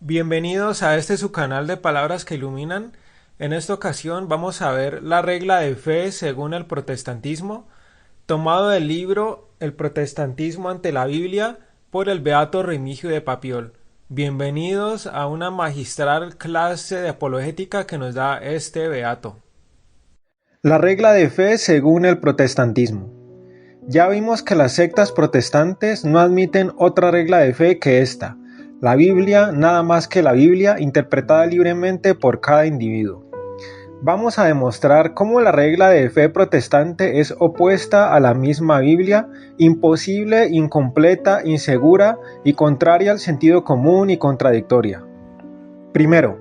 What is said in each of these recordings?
Bienvenidos a este su canal de Palabras que Iluminan. En esta ocasión vamos a ver la regla de fe según el protestantismo, tomado del libro El protestantismo ante la Biblia por el beato Remigio de Papiol. Bienvenidos a una magistral clase de apologética que nos da este beato. La regla de fe según el protestantismo. Ya vimos que las sectas protestantes no admiten otra regla de fe que esta: la Biblia, nada más que la Biblia, interpretada libremente por cada individuo. Vamos a demostrar cómo la regla de fe protestante es opuesta a la misma Biblia, imposible, incompleta, insegura y contraria al sentido común y contradictoria. Primero,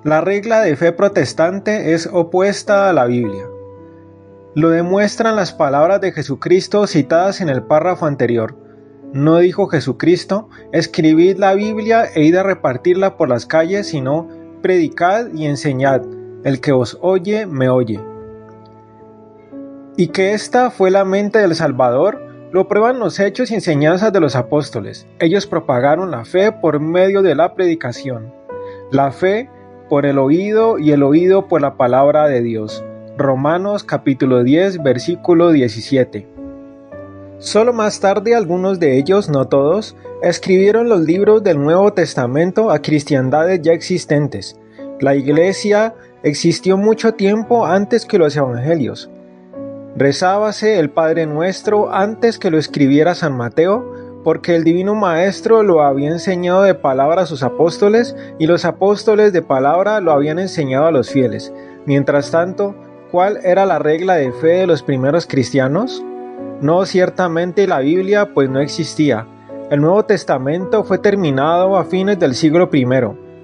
la regla de fe protestante es opuesta a la Biblia. Lo demuestran las palabras de Jesucristo citadas en el párrafo anterior. No dijo Jesucristo: escribid la Biblia e id a repartirla por las calles, sino predicad y enseñad. El que os oye, me oye. Y que esta fue la mente del Salvador, lo prueban los hechos y enseñanzas de los apóstoles. Ellos propagaron la fe por medio de la predicación. La fe por el oído y el oído por la palabra de Dios. Romanos capítulo 10, versículo 17. Solo más tarde algunos de ellos, no todos, escribieron los libros del Nuevo Testamento a cristiandades ya existentes. La Iglesia existió mucho tiempo antes que los evangelios. Rezábase el Padre Nuestro antes que lo escribiera San Mateo, porque el Divino Maestro lo había enseñado de palabra a sus apóstoles, y los apóstoles de palabra lo habían enseñado a los fieles. Mientras tanto, ¿cuál era la regla de fe de los primeros cristianos? No, ciertamente la Biblia, pues no existía. El Nuevo Testamento fue terminado a fines del siglo I.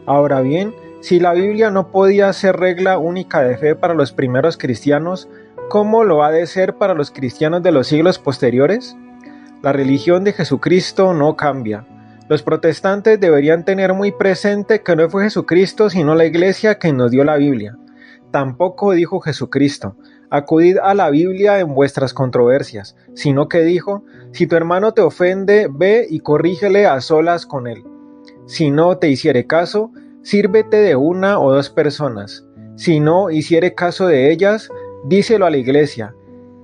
Ahora bien, si la Biblia no podía ser regla única de fe para los primeros cristianos, ¿cómo lo ha de ser para los cristianos de los siglos posteriores? La religión de Jesucristo no cambia. Los protestantes deberían tener muy presente que no fue Jesucristo sino la Iglesia quien nos dio la Biblia. Tampoco dijo Jesucristo: acudid a la Biblia en vuestras controversias, sino que dijo: si tu hermano te ofende, ve y corrígele a solas con él. Si no te hiciere caso, sírvete de una o dos personas. Si no hiciere caso de ellas, díselo a la Iglesia.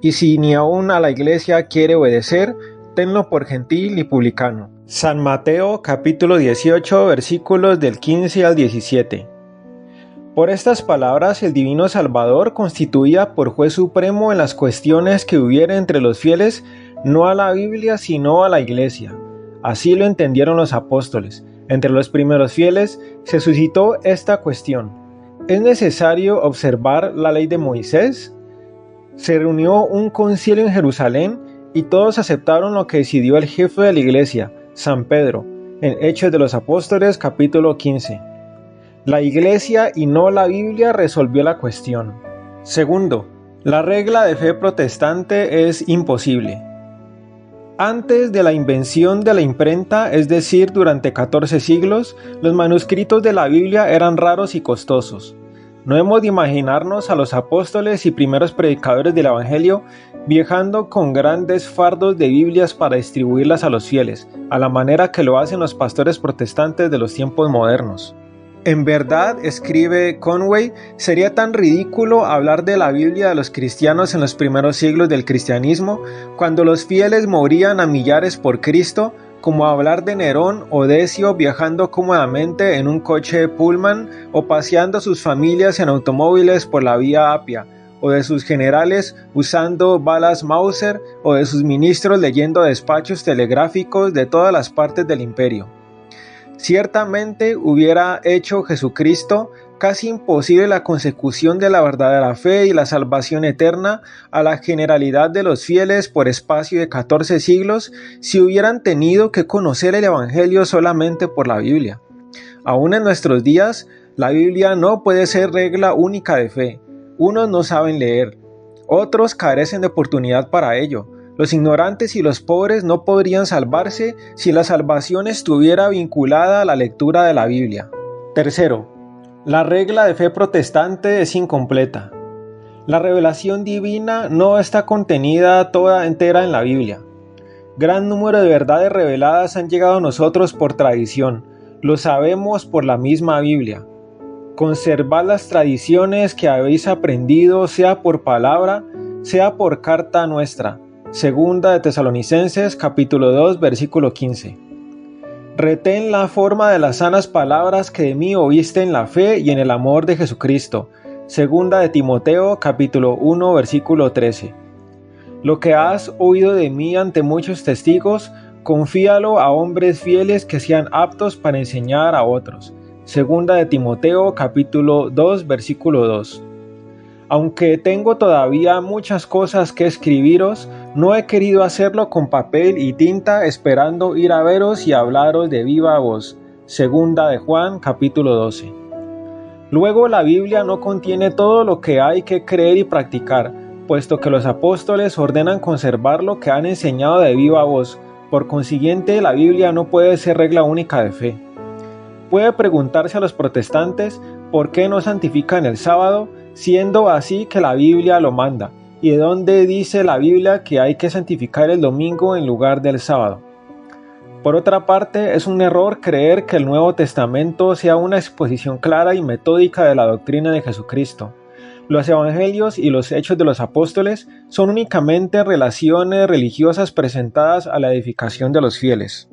Y si ni aun a la Iglesia quiere obedecer, tenlo por gentil y publicano. San Mateo capítulo 18, versículos del 15 al 17. Por estas palabras el Divino Salvador constituía por juez supremo en las cuestiones que hubiera entre los fieles, no a la Biblia sino a la Iglesia. Así lo entendieron los apóstoles. Entre los primeros fieles se suscitó esta cuestión: ¿es necesario observar la ley de Moisés? Se reunió un concilio en Jerusalén y todos aceptaron lo que decidió el jefe de la Iglesia, San Pedro, en Hechos de los Apóstoles capítulo 15. La Iglesia y no la Biblia resolvió la cuestión. Segundo, la regla de fe protestante es imposible. Antes de la invención de la imprenta, es decir, durante 14 siglos, los manuscritos de la Biblia eran raros y costosos. No hemos de imaginarnos a los apóstoles y primeros predicadores del Evangelio viajando con grandes fardos de Biblias para distribuirlas a los fieles, a la manera que lo hacen los pastores protestantes de los tiempos modernos. En verdad, escribe Conway, sería tan ridículo hablar de la Biblia de los cristianos en los primeros siglos del cristianismo, cuando los fieles morían a millares por Cristo, como hablar de Nerón o Decio viajando cómodamente en un coche Pullman o paseando a sus familias en automóviles por la vía Apia, o de sus generales usando balas Mauser, o de sus ministros leyendo despachos telegráficos de todas las partes del imperio. Ciertamente hubiera hecho Jesucristo casi imposible la consecución de la verdadera fe y la salvación eterna a la generalidad de los fieles por espacio de 14 siglos si hubieran tenido que conocer el Evangelio solamente por la Biblia. Aún en nuestros días, la Biblia no puede ser regla única de fe. Unos no saben leer, otros carecen de oportunidad para ello. Los ignorantes y los pobres no podrían salvarse si la salvación estuviera vinculada a la lectura de la Biblia. Tercero, la regla de fe protestante es incompleta. La revelación divina no está contenida toda entera en la Biblia. Gran número de verdades reveladas han llegado a nosotros por tradición. Lo sabemos por la misma Biblia. Conservad las tradiciones que habéis aprendido, sea por palabra, sea por carta nuestra. Segunda de Tesalonicenses, capítulo 2, versículo 15. Retén la forma de las sanas palabras que de mí oíste en la fe y en el amor de Jesucristo. Segunda de Timoteo, capítulo 1, versículo 13. Lo que has oído de mí ante muchos testigos, confíalo a hombres fieles que sean aptos para enseñar a otros. Segunda de Timoteo, capítulo 2, versículo 2. Aunque tengo todavía muchas cosas que escribiros, no he querido hacerlo con papel y tinta, esperando ir a veros y hablaros de viva voz. Segunda de Juan, capítulo 12. Luego la Biblia no contiene todo lo que hay que creer y practicar, puesto que los apóstoles ordenan conservar lo que han enseñado de viva voz. Por consiguiente, la Biblia no puede ser regla única de fe. Puede preguntarse a los protestantes por qué no santifican el sábado, siendo así que la Biblia lo manda, y de dónde dice la Biblia que hay que santificar el domingo en lugar del sábado. Por otra parte, es un error creer que el Nuevo Testamento sea una exposición clara y metódica de la doctrina de Jesucristo. Los evangelios y los hechos de los apóstoles son únicamente relaciones religiosas presentadas a la edificación de los fieles.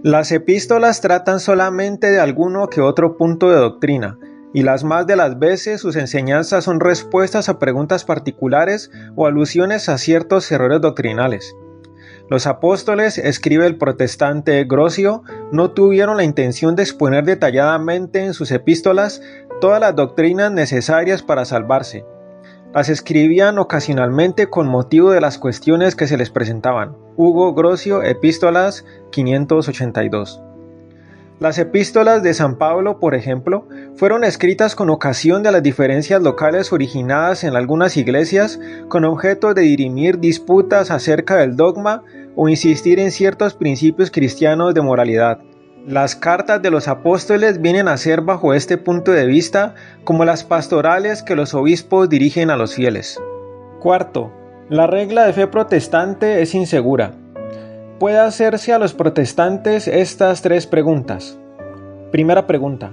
Las epístolas tratan solamente de alguno que otro punto de doctrina, y las más de las veces sus enseñanzas son respuestas a preguntas particulares o alusiones a ciertos errores doctrinales. Los apóstoles, escribe el protestante Grocio, no tuvieron la intención de exponer detalladamente en sus epístolas todas las doctrinas necesarias para salvarse. Las escribían ocasionalmente con motivo de las cuestiones que se les presentaban. Hugo Grocio, Epístolas 582. Las epístolas de San Pablo, por ejemplo, fueron escritas con ocasión de las diferencias locales originadas en algunas iglesias con objeto de dirimir disputas acerca del dogma o insistir en ciertos principios cristianos de moralidad. Las cartas de los apóstoles vienen a ser bajo este punto de vista como las pastorales que los obispos dirigen a los fieles. Cuarto, la regla de fe protestante es insegura. Puede hacerse a los protestantes estas tres preguntas. Primera pregunta: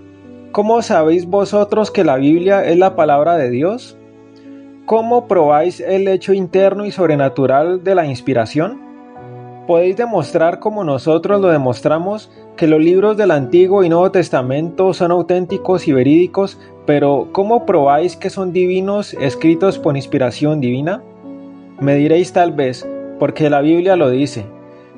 ¿cómo sabéis vosotros que la Biblia es la palabra de Dios? ¿Cómo probáis el hecho interno y sobrenatural de la inspiración? ¿Podéis demostrar como nosotros lo demostramos que los libros del Antiguo y Nuevo Testamento son auténticos y verídicos, pero ¿cómo probáis que son divinos, escritos por inspiración divina? Me diréis tal vez, porque la Biblia lo dice,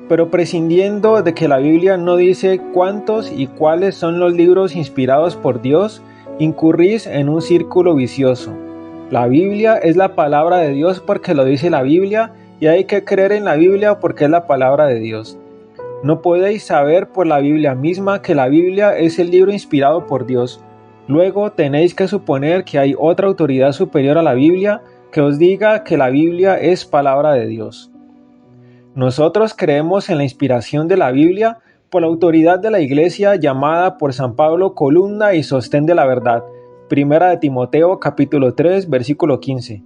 pero prescindiendo de que la Biblia no dice cuántos y cuáles son los libros inspirados por Dios, incurrís en un círculo vicioso. La Biblia es la palabra de Dios porque lo dice la Biblia, y hay que creer en la Biblia porque es la palabra de Dios. No podéis saber por la Biblia misma que la Biblia es el libro inspirado por Dios. Luego tenéis que suponer que hay otra autoridad superior a la Biblia que os diga que la Biblia es palabra de Dios. Nosotros creemos en la inspiración de la Biblia por la autoridad de la Iglesia llamada por San Pablo columna y sostén de la verdad. Primera de Timoteo capítulo 3 versículo 15.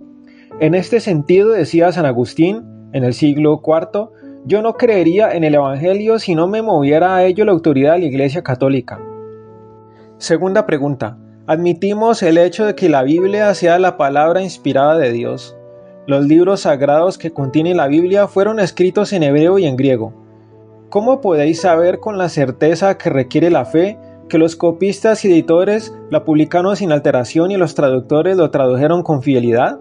En este sentido decía San Agustín, en el siglo IV, yo no creería en el Evangelio si no me moviera a ello la autoridad de la Iglesia Católica. Segunda pregunta. Admitimos el hecho de que la Biblia sea la palabra inspirada de Dios. Los libros sagrados que contiene la Biblia fueron escritos en hebreo y en griego. ¿Cómo podéis saber con la certeza que requiere la fe que los copistas y editores la publicaron sin alteración y los traductores lo tradujeron con fidelidad?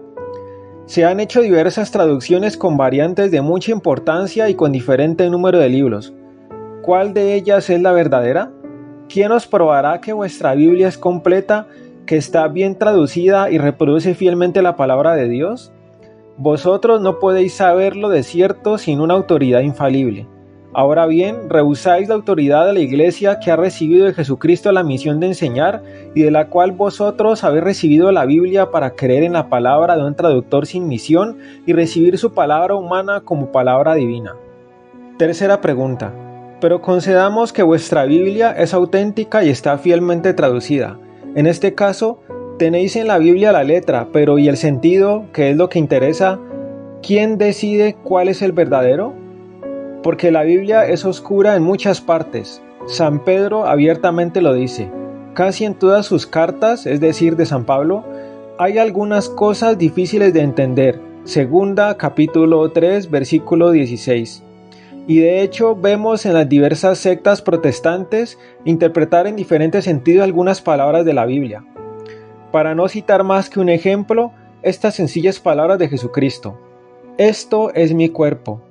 Se han hecho diversas traducciones con variantes de mucha importancia y con diferente número de libros. ¿Cuál de ellas es la verdadera? ¿Quién os probará que vuestra Biblia es completa, que está bien traducida y reproduce fielmente la palabra de Dios? Vosotros no podéis saberlo de cierto sin una autoridad infalible. Ahora bien, rehusáis la autoridad de la Iglesia que ha recibido de Jesucristo la misión de enseñar y de la cual vosotros habéis recibido la Biblia para creer en la palabra de un traductor sin misión y recibir su palabra humana como palabra divina. Tercera pregunta. Pero concedamos que vuestra Biblia es auténtica y está fielmente traducida. En este caso, tenéis en la Biblia la letra, pero ¿y el sentido, que es lo que interesa? ¿Quién decide cuál es el verdadero? Porque la Biblia es oscura en muchas partes. San Pedro abiertamente lo dice. Casi en todas sus cartas, es decir, de San Pablo, hay algunas cosas difíciles de entender. Segunda, capítulo 3, versículo 16. Y de hecho vemos en las diversas sectas protestantes interpretar en diferentes sentidos algunas palabras de la Biblia. Para no citar más que un ejemplo, estas sencillas palabras de Jesucristo. Esto es mi cuerpo.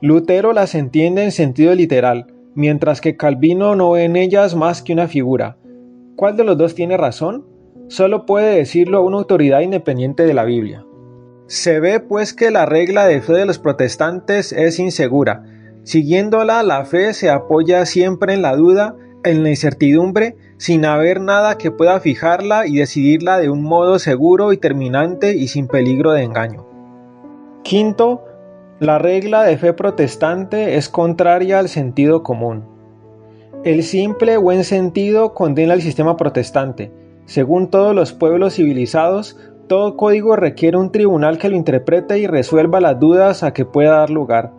Lutero las entiende en sentido literal, mientras que Calvino no ve en ellas más que una figura. ¿Cuál de los dos tiene razón? Solo puede decirlo una autoridad independiente de la Biblia. Se ve pues que la regla de fe de los protestantes es insegura. Siguiéndola, la fe se apoya siempre en la duda, en la incertidumbre, sin haber nada que pueda fijarla y decidirla de un modo seguro y terminante y sin peligro de engaño. Quinto, la regla de fe protestante es contraria al sentido común. El simple buen sentido condena el sistema protestante. Según todos los pueblos civilizados, todo código requiere un tribunal que lo interprete y resuelva las dudas a que pueda dar lugar.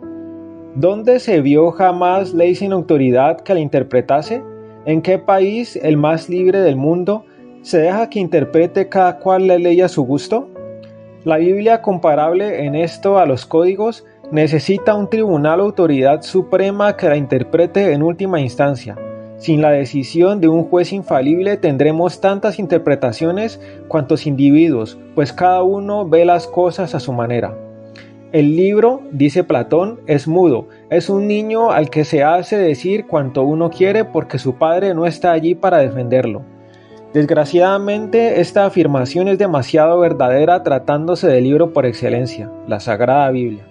¿Dónde se vio jamás ley sin autoridad que la interpretase? ¿En qué país, el más libre del mundo, se deja que interprete cada cual la ley a su gusto? La Biblia, comparable en esto a los códigos, necesita un tribunal o autoridad suprema que la interprete en última instancia. Sin la decisión de un juez infalible tendremos tantas interpretaciones cuantos individuos, pues cada uno ve las cosas a su manera. El libro, dice Platón, es mudo, es un niño al que se hace decir cuanto uno quiere porque su padre no está allí para defenderlo. Desgraciadamente, esta afirmación es demasiado verdadera tratándose del libro por excelencia, la Sagrada Biblia.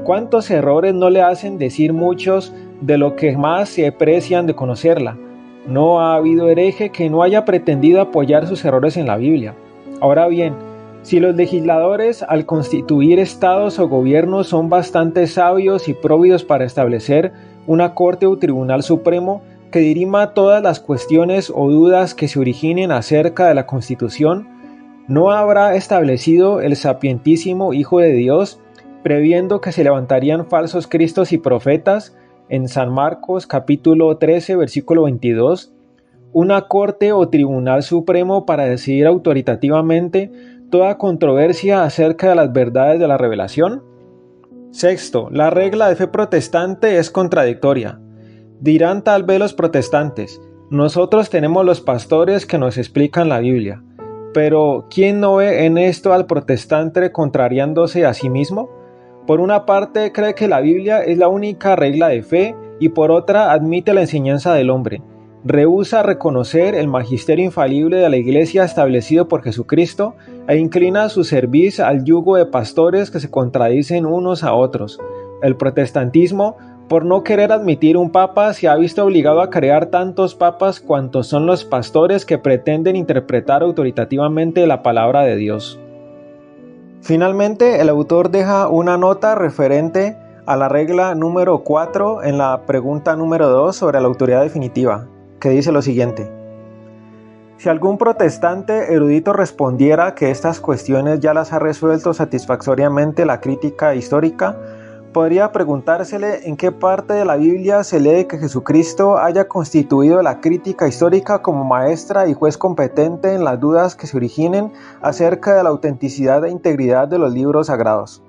¿Cuántos errores no le hacen decir muchos de lo que más se precian de conocerla? No ha habido hereje que no haya pretendido apoyar sus errores en la Biblia. Ahora bien, si los legisladores al constituir estados o gobiernos son bastante sabios y próvidos para establecer una corte o tribunal supremo que dirima todas las cuestiones o dudas que se originen acerca de la Constitución, ¿no habrá establecido el sapientísimo Hijo de Dios, previendo que se levantarían falsos cristos y profetas, en San Marcos capítulo 13 versículo 22, una corte o tribunal supremo para decidir autoritativamente toda controversia acerca de las verdades de la revelación? Sexto, la regla de fe protestante es contradictoria. Dirán tal vez los protestantes, nosotros tenemos los pastores que nos explican la Biblia, pero ¿quién no ve en esto al protestante contrariándose a sí mismo? Por una parte cree que la Biblia es la única regla de fe y por otra admite la enseñanza del hombre. Rehúsa reconocer el magisterio infalible de la Iglesia establecido por Jesucristo e inclina su cerviz al yugo de pastores que se contradicen unos a otros. El protestantismo, por no querer admitir un papa, se ha visto obligado a crear tantos papas cuantos son los pastores que pretenden interpretar autoritativamente la palabra de Dios. Finalmente, el autor deja una nota referente a la regla número 4 en la pregunta número 2 sobre la autoridad definitiva, que dice lo siguiente. Si algún protestante erudito respondiera que estas cuestiones ya las ha resuelto satisfactoriamente la crítica histórica, podría preguntársele en qué parte de la Biblia se lee que Jesucristo haya constituido la crítica histórica como maestra y juez competente en las dudas que se originen acerca de la autenticidad e integridad de los libros sagrados.